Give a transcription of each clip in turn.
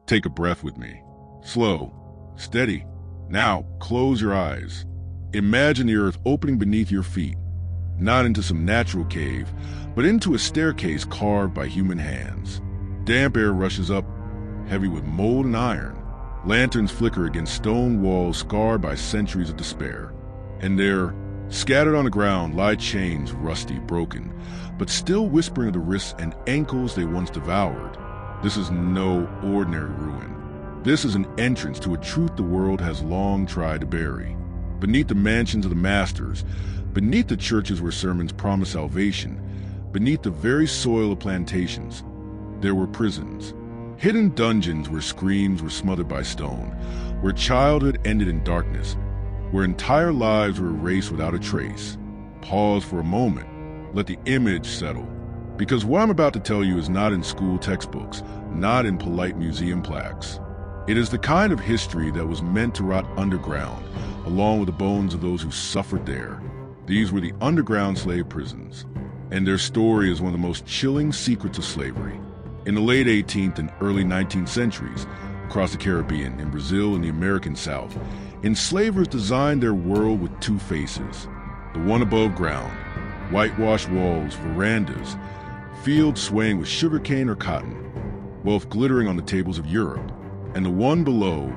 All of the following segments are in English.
Take a breath with me. Slow, steady. Now, close your eyes. Imagine the earth opening beneath your feet, not into some natural cave, but into a staircase carved by human hands. Damp air rushes up, heavy with mold and iron. Lanterns flicker against stone walls scarred by centuries of despair. And there, scattered on the ground, lie chains, rusty, broken, but still whispering of the wrists and ankles they once devoured. This is no ordinary ruin. This is an entrance to a truth the world has long tried to bury. Beneath the mansions of the masters, beneath the churches where sermons promised salvation, beneath the very soil of plantations, there were prisons. Hidden dungeons where screams were smothered by stone, where childhood ended in darkness, where entire lives were erased without a trace. Pause for a moment. Let the image settle. Because what I'm about to tell you is not in school textbooks, not in polite museum plaques. It is the kind of history that was meant to rot underground, along with the bones of those who suffered there. These were the underground slave prisons, and their story is one of the most chilling secrets of slavery. In the late 18th and early 19th centuries, across the Caribbean, in Brazil and the American South, enslavers designed their world with two faces. The one above ground, whitewashed walls, verandas, fields swaying with sugarcane or cotton, wealth glittering on the tables of Europe. And the one below,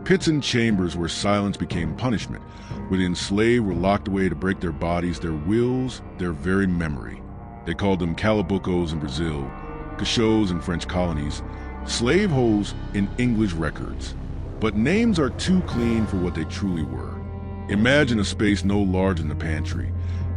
pits and chambers where silence became punishment, where the enslaved were locked away to break their bodies, their wills, their very memory. They called them calabucos in Brazil, cachots in French colonies, slave holes in English records. But names are too clean for what they truly were. Imagine a space no larger than the pantry,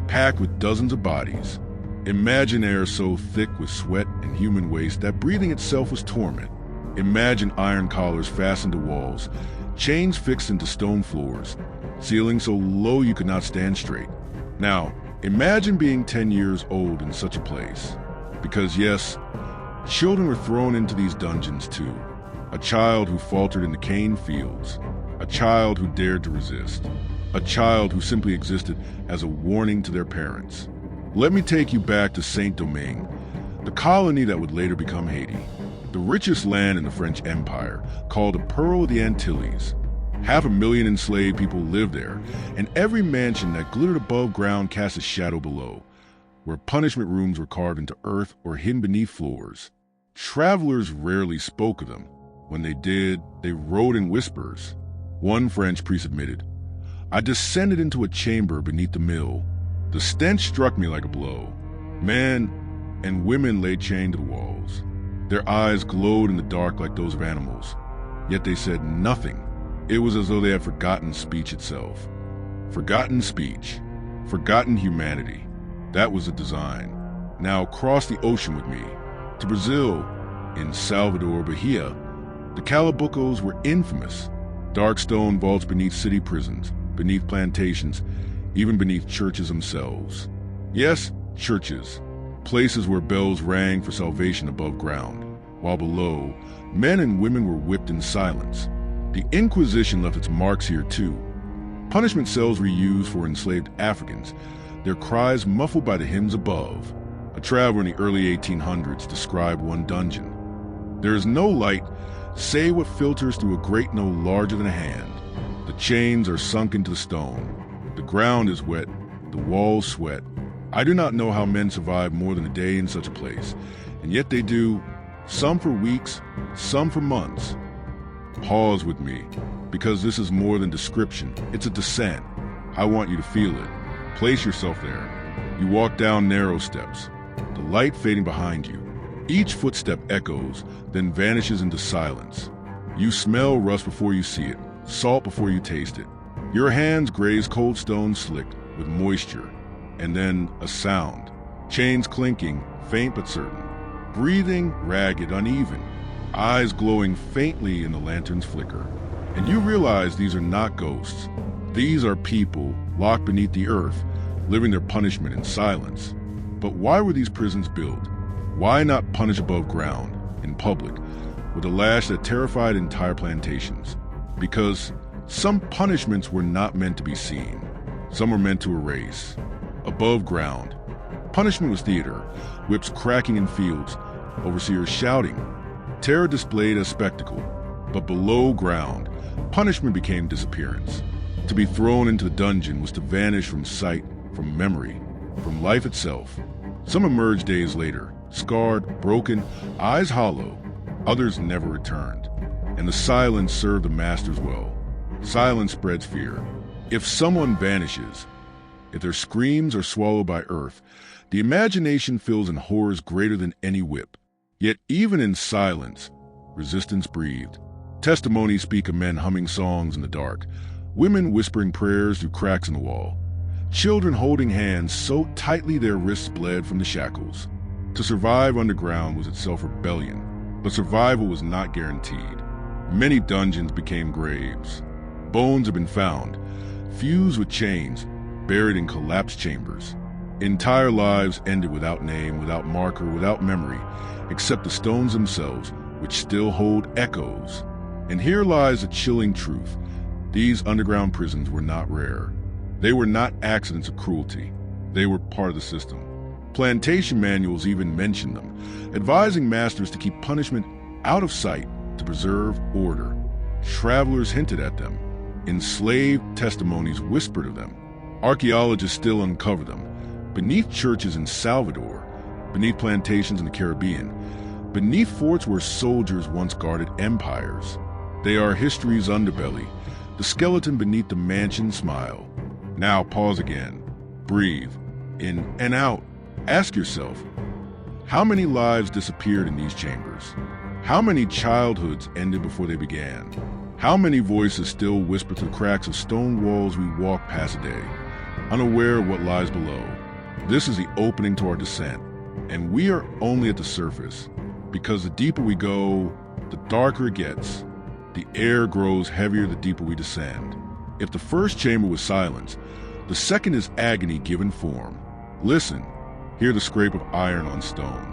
packed with dozens of bodies. Imagine air so thick with sweat and human waste that breathing itself was torment. Imagine iron collars fastened to walls, chains fixed into stone floors, ceilings so low you could not stand straight. Now, imagine being 10 years old in such a place. Because yes, children were thrown into these dungeons too. A child who faltered in the cane fields. A child who dared to resist. A child who simply existed as a warning to their parents. Let me take you back to Saint-Domingue, the colony that would later become Haiti. The richest land in the French Empire, called the Pearl of the Antilles. 500,000 enslaved people lived there, and every mansion that glittered above ground cast a shadow below, where punishment rooms were carved into earth or hidden beneath floors. Travelers rarely spoke of them. When they did, they wrote in whispers. One French priest admitted, "I descended into a chamber beneath the mill. The stench struck me like a blow. Men and women lay chained to the walls. Their eyes glowed in the dark like those of animals. Yet they said nothing. It was as though they had forgotten speech itself. Forgotten speech. Forgotten humanity. That was the design. Now cross the ocean with me. To Brazil, in Salvador Bahia, the calabucos were infamous. Dark stone vaults beneath city prisons, beneath plantations, even beneath churches themselves. Yes, churches. Places where bells rang for salvation above ground, while below, men and women were whipped in silence. The Inquisition left its marks here too. Punishment cells were used for enslaved Africans, their cries muffled by the hymns above. A traveler in the early 1800s described one dungeon. There is no light, save what filters through a grate no larger than a hand. The chains are sunk into the stone. The ground is wet, the walls sweat. I do not know how men survive more than a day in such a place, and yet they do, some for weeks, some for months. Pause with me, because this is more than description, it's a descent. I want you to feel it. Place yourself there. You walk down narrow steps, the light fading behind you. Each footstep echoes, then vanishes into silence. You smell rust before you see it, salt before you taste it. Your hands graze cold stone slicked with moisture, and then a sound. Chains clinking, faint but certain. Breathing, ragged, uneven. Eyes glowing faintly in the lantern's flicker. And you realize these are not ghosts. These are people locked beneath the earth, living their punishment in silence. But why were these prisons built? Why not punish above ground, in public, with a lash that terrified entire plantations? Because some punishments were not meant to be seen. Some were meant to erase. Above ground, punishment was theater, whips cracking in fields, overseers shouting. terror displayed as spectacle, but below ground, punishment became disappearance. To be thrown into the dungeon was to vanish from sight, from memory, from life itself. Some emerged days later, scarred, broken, eyes hollow. Others never returned. And the silence served the masters well. Silence spreads fear. If someone vanishes, if their screams are swallowed by earth, the imagination fills in horrors greater than any whip. Yet even in silence, resistance breathed. Testimonies speak of men humming songs in the dark, women whispering prayers through cracks in the wall, children holding hands so tightly their wrists bled from the shackles. To survive underground was itself rebellion, but survival was not guaranteed. Many dungeons became graves. Bones have been found, fused with chains, buried in collapsed chambers. Entire lives ended without name, without marker, without memory, except the stones themselves, which still hold echoes. And here lies a chilling truth. These underground prisons were not rare. They were not accidents of cruelty. They were part of the system. Plantation manuals even mentioned them, advising masters to keep punishment out of sight to preserve order. Travelers hinted at them. Enslaved testimonies whispered of them. Archaeologists still uncover them. Beneath churches in Salvador, beneath plantations in the Caribbean, beneath forts where soldiers once guarded empires. They are history's underbelly, the skeleton beneath the mansion's smile. Now pause again. Breathe. In and out. Ask yourself, how many lives disappeared in these chambers? How many childhoods ended before they began? How many voices still whisper through cracks of stone walls we walk past a day, unaware of what lies below? This is the opening to our descent, and we are only at the surface, because the deeper we go, the darker it gets. The air grows heavier the deeper we descend. If the first chamber was silence, the second is agony given form. Listen, hear the scrape of iron on stone.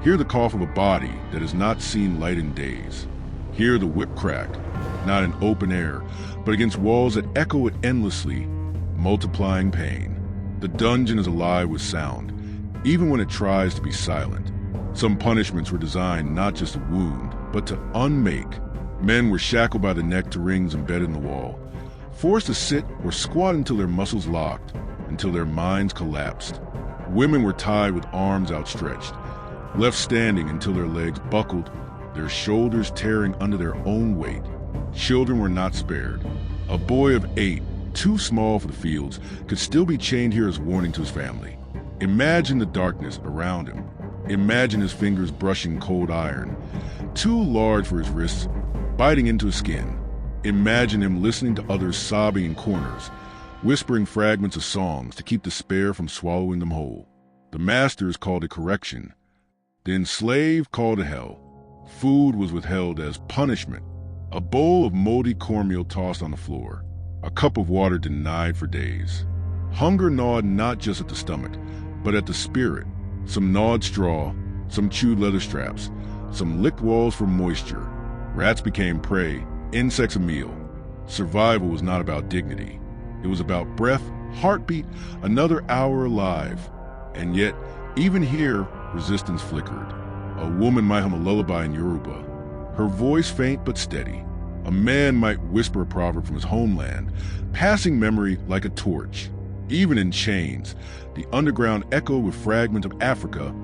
Hear the cough of a body that has not seen light in days. Hear the whip crack, not in open air, but against walls that echo it endlessly, multiplying pain. The dungeon is alive with sound, even when it tries to be silent. Some punishments were designed not just to wound, but to unmake. Men were shackled by the neck to rings embedded in the wall, forced to sit or squat until their muscles locked, until their minds collapsed. Women were tied with arms outstretched, left standing until their legs buckled, their shoulders tearing under their own weight. Children were not spared. A boy of 8, too small for the fields, could still be chained here as warning to his family. Imagine the darkness around him. Imagine his fingers brushing cold iron, too large for his wrists, biting into his skin. Imagine him listening to others sobbing in corners, whispering fragments of songs to keep despair from swallowing them whole. The masters called it correction. The enslaved called it hell. Food was withheld as punishment. A bowl of moldy cornmeal tossed on the floor. A cup of water denied for days. Hunger gnawed not just at the stomach, but at the spirit. Some gnawed straw, some chewed leather straps, some licked walls for moisture. Rats became prey, insects a meal. Survival was not about dignity. It was about breath, heartbeat, another hour alive. And yet, even here, resistance flickered. A woman might hum a lullaby in Yoruba, her voice faint but steady. A man might whisper a proverb from his homeland, passing memory like a torch. Even in chains, the underground echoed with fragments of Africa,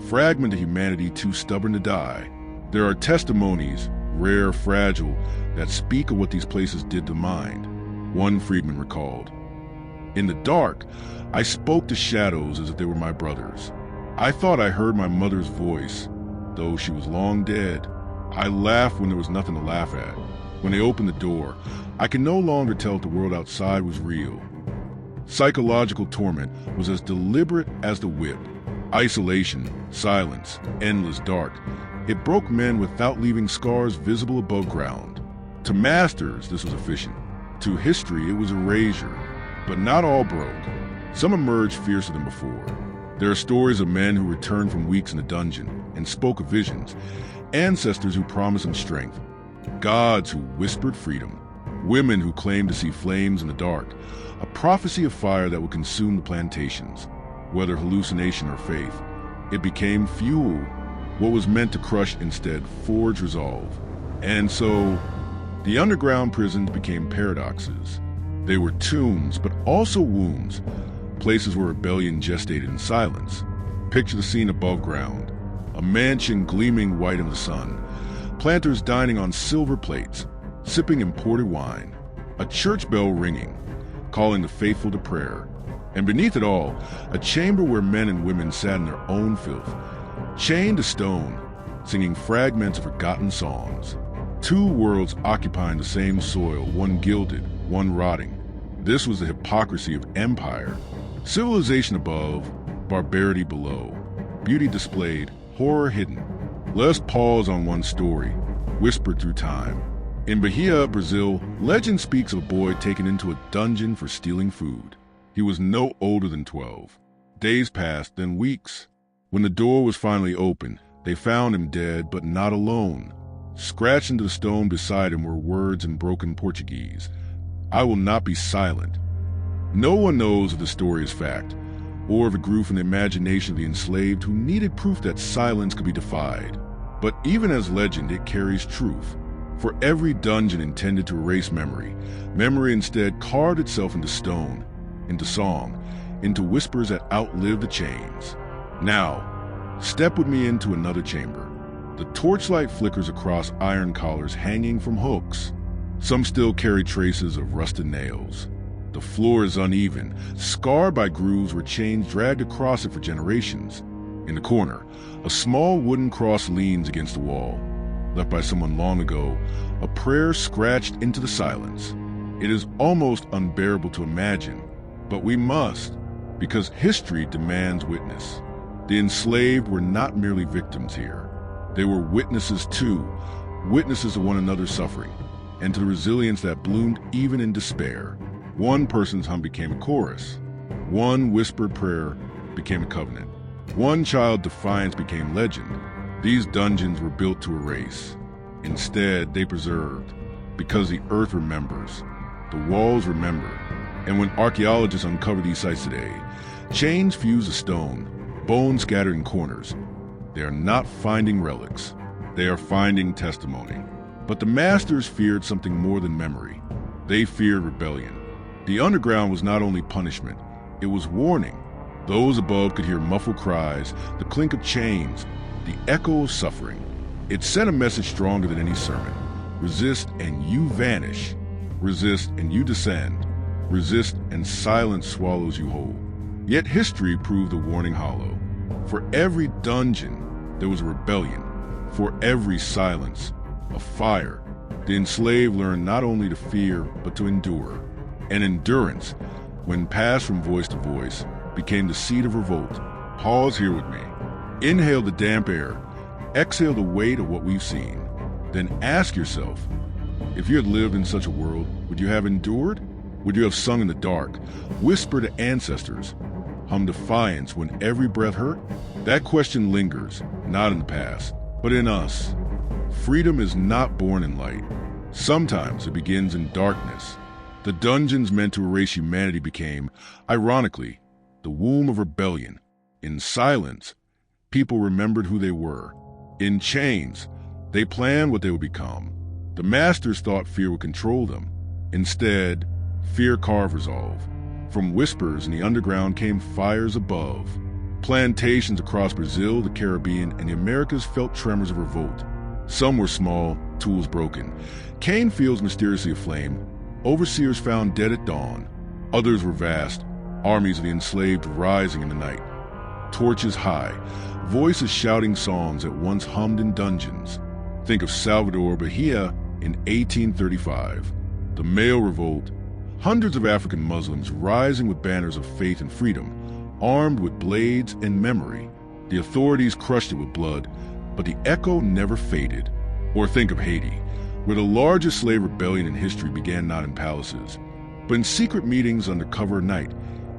fragment of humanity too stubborn to die. There are testimonies, rare, fragile, that speak of what these places did to mind. One freedman recalled, "In the dark, I spoke to shadows as if they were my brothers. I thought I heard my mother's voice, though she was long dead. I laughed when there was nothing to laugh at. When they opened the door, I could no longer tell if the world outside was real." Psychological torment was as deliberate as the whip. Isolation, silence, endless dark. It broke men without leaving scars visible above ground. To masters, this was efficient. To history, it was erasure. But not all broke. Some emerged fiercer than before. There are stories of men who returned from weeks in a dungeon and spoke of visions, ancestors who promised them strength, gods who whispered freedom, women who claimed to see flames in the dark, a prophecy of fire that would consume the plantations. Whether hallucination or faith, it became fuel. What was meant to crush instead forged resolve. And so, the underground prisons became paradoxes. They were tombs, but also wombs, places where rebellion gestated in silence. Picture the scene above ground, a mansion gleaming white in the sun, planters dining on silver plates, sipping imported wine, a church bell ringing, calling the faithful to prayer, and beneath it all, a chamber where men and women sat in their own filth, chained to stone, singing fragments of forgotten songs. Two worlds occupying the same soil, one gilded, one rotting. This was the hypocrisy of empire. Civilization above, barbarity below. Beauty displayed, horror hidden. Let us pause on one story, whispered through time. In Bahia, Brazil, legend speaks of a boy taken into a dungeon for stealing food. He was no older than 12. Days passed, then weeks. When the door was finally open, they found him dead, but not alone. Scratched into the stone beside him were words in broken Portuguese. I will not be silent. No one knows if the story is fact, or if it grew from the imagination of the enslaved who needed proof that silence could be defied. But even as legend, it carries truth. For every dungeon intended to erase memory, memory instead carved itself into stone, into song, into whispers that outlived the chains. Now, step with me into another chamber. The torchlight flickers across iron collars hanging from hooks. Some still carry traces of rusted nails. The floor is uneven, scarred by grooves where chains dragged across it for generations. In the corner, a small wooden cross leans against the wall, left by someone long ago, a prayer scratched into the silence. It is almost unbearable to imagine, but we must, because history demands witness. The enslaved were not merely victims here. They were witnesses too, witnesses to one another's suffering, and to the resilience that bloomed even in despair. One person's hum became a chorus. One whispered prayer became a covenant. One child's defiance became legend. These dungeons were built to erase. Instead, they preserved, because the earth remembers. The walls remember. And when archaeologists uncover these sites today, chains fuse to stone, bones scattered in corners, they are not finding relics. They are finding testimony. But the masters feared something more than memory. They feared rebellion. The underground was not only punishment, it was warning. Those above could hear muffled cries, the clink of chains, the echo of suffering. It sent a message stronger than any sermon. Resist and you vanish. Resist and you descend. Resist and silence swallows you whole. Yet history proved the warning hollow. For every dungeon, there was a rebellion. For every silence, a fire. The enslaved learned not only to fear, but to endure. And endurance, when passed from voice to voice, became the seed of revolt. Pause here with me. Inhale the damp air. Exhale the weight of what we've seen. Then ask yourself, if you had lived in such a world, would you have endured? Would you have sung in the dark, whispered to ancestors, hummed defiance when every breath hurt? That question lingers, not in the past, but in us. Freedom is not born in light. Sometimes it begins in darkness. The dungeons meant to erase humanity became, ironically, the womb of rebellion. In silence, people remembered who they were. In chains, they planned what they would become. The masters thought fear would control them. Instead, fear carved resolve. From whispers in the underground came fires above. Plantations across Brazil, the Caribbean, and the Americas felt tremors of revolt. Some were small, tools broken. Cane fields mysteriously aflame. Overseers found dead at dawn. Others were vast, armies of the enslaved rising in the night. Torches high, voices shouting songs that once hummed in dungeons. Think of Salvador Bahia in 1835. The Mayo Revolt, hundreds of African Muslims rising with banners of faith and freedom, armed with blades and memory. The authorities crushed it with blood, but the echo never faded. Or think of Haiti, where the largest slave rebellion in history began not in palaces, but in secret meetings under cover of night,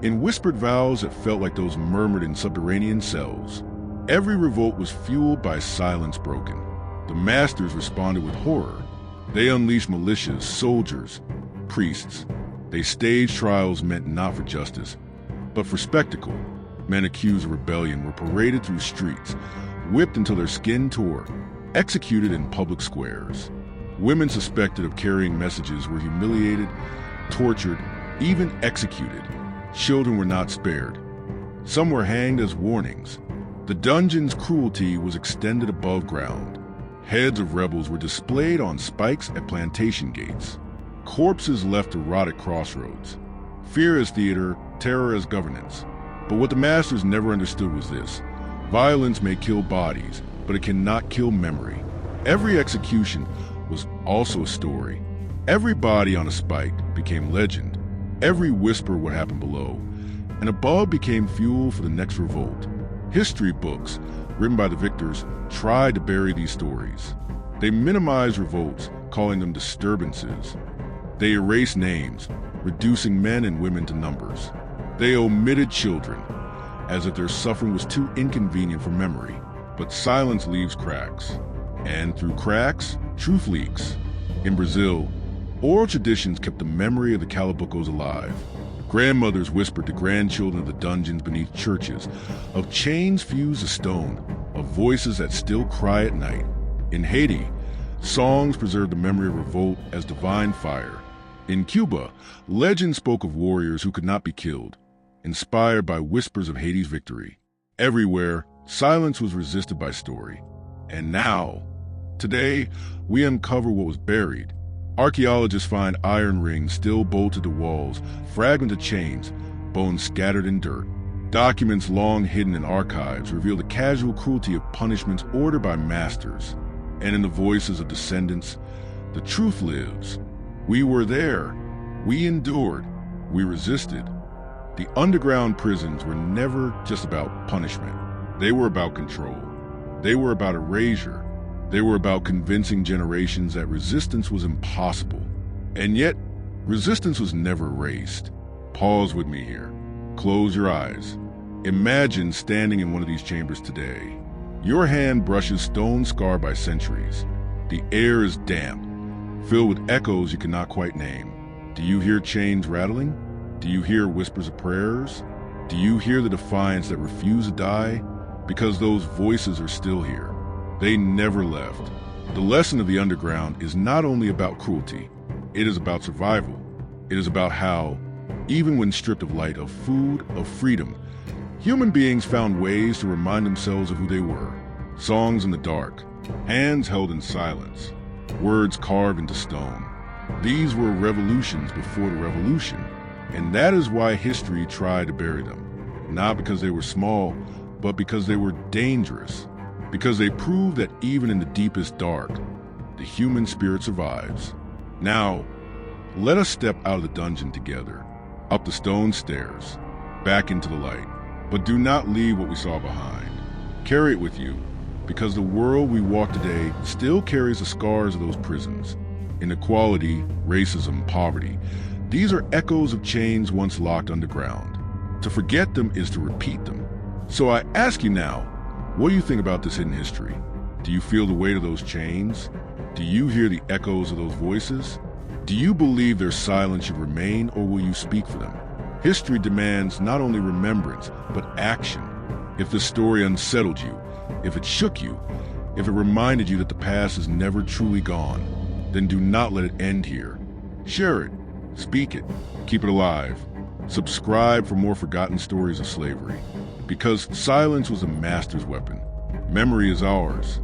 in whispered vows that felt like those murmured in subterranean cells. Every revolt was fueled by silence broken. The masters responded with horror. They unleashed militias, soldiers, priests. They staged trials meant not for justice, but for spectacle. Men accused of rebellion were paraded through streets, whipped until their skin tore, executed in public squares. Women suspected of carrying messages were humiliated, tortured, even executed. Children were not spared. Some were hanged as warnings. The dungeon's cruelty was extended above ground. Heads of rebels were displayed on spikes at plantation gates. Corpses left to rot at crossroads. Fear as theater, terror as governance. But what the masters never understood was this: violence may kill bodies, but it cannot kill memory. Every execution was also a story. Every body on a spike became legend. Every whisper what happened below and above became fuel for the next revolt. History books, written by the victors, tried to bury these stories. They minimized revolts, calling them disturbances. They erased names, reducing men and women to numbers. They omitted children, as if their suffering was too inconvenient for memory. But silence leaves cracks. And through cracks, truth leaks. In Brazil, oral traditions kept the memory of the Calabocos alive. Grandmothers whispered to grandchildren of the dungeons beneath churches, of chains fused to stone, of voices that still cry at night. In Haiti, songs preserved the memory of revolt as divine fire. In Cuba, legends spoke of warriors who could not be killed, inspired by whispers of Haiti's victory. Everywhere, silence was resisted by story. And now, today, we uncover what was buried. Archaeologists find iron rings still bolted to walls, fragments of chains, bones scattered in dirt. Documents long hidden in archives reveal the casual cruelty of punishments ordered by masters. And in the voices of descendants, the truth lives. We were there. We endured. We resisted. The underground prisons were never just about punishment. They were about control. They were about erasure. They were about convincing generations that resistance was impossible. And yet, resistance was never erased. Pause with me here. Close your eyes. Imagine standing in one of these chambers today. Your hand brushes stone scarred by centuries. The air is damp, filled with echoes you cannot quite name. Do you hear chains rattling? Do you hear whispers of prayers? Do you hear the defiance that refuse to die? Because those voices are still here. They never left. The lesson of the underground is not only about cruelty, it is about survival. It is about how, even when stripped of light, of food, of freedom, human beings found ways to remind themselves of who they were. Songs in the dark, hands held in silence, words carved into stone. These were revolutions before the revolution, and that is why history tried to bury them. Not because they were small, but because they were dangerous. Because they proved that even in the deepest dark, the human spirit survives. Now, let us step out of the dungeon together, up the stone stairs, back into the light. But do not leave what we saw behind. Carry it with you, because the world we walk today still carries the scars of those prisons. Inequality, racism, poverty. These are echoes of chains once locked underground. To forget them is to repeat them. So I ask you now, what do you think about this hidden history? Do you feel the weight of those chains? Do you hear the echoes of those voices? Do you believe their silence should remain, or will you speak for them? History demands not only remembrance, but action. If the story unsettled you, if it shook you, if it reminded you that the past is never truly gone, then do not let it end here. Share it, speak it, keep it alive. Subscribe for more forgotten stories of slavery. Because silence was a master's weapon. Memory is ours.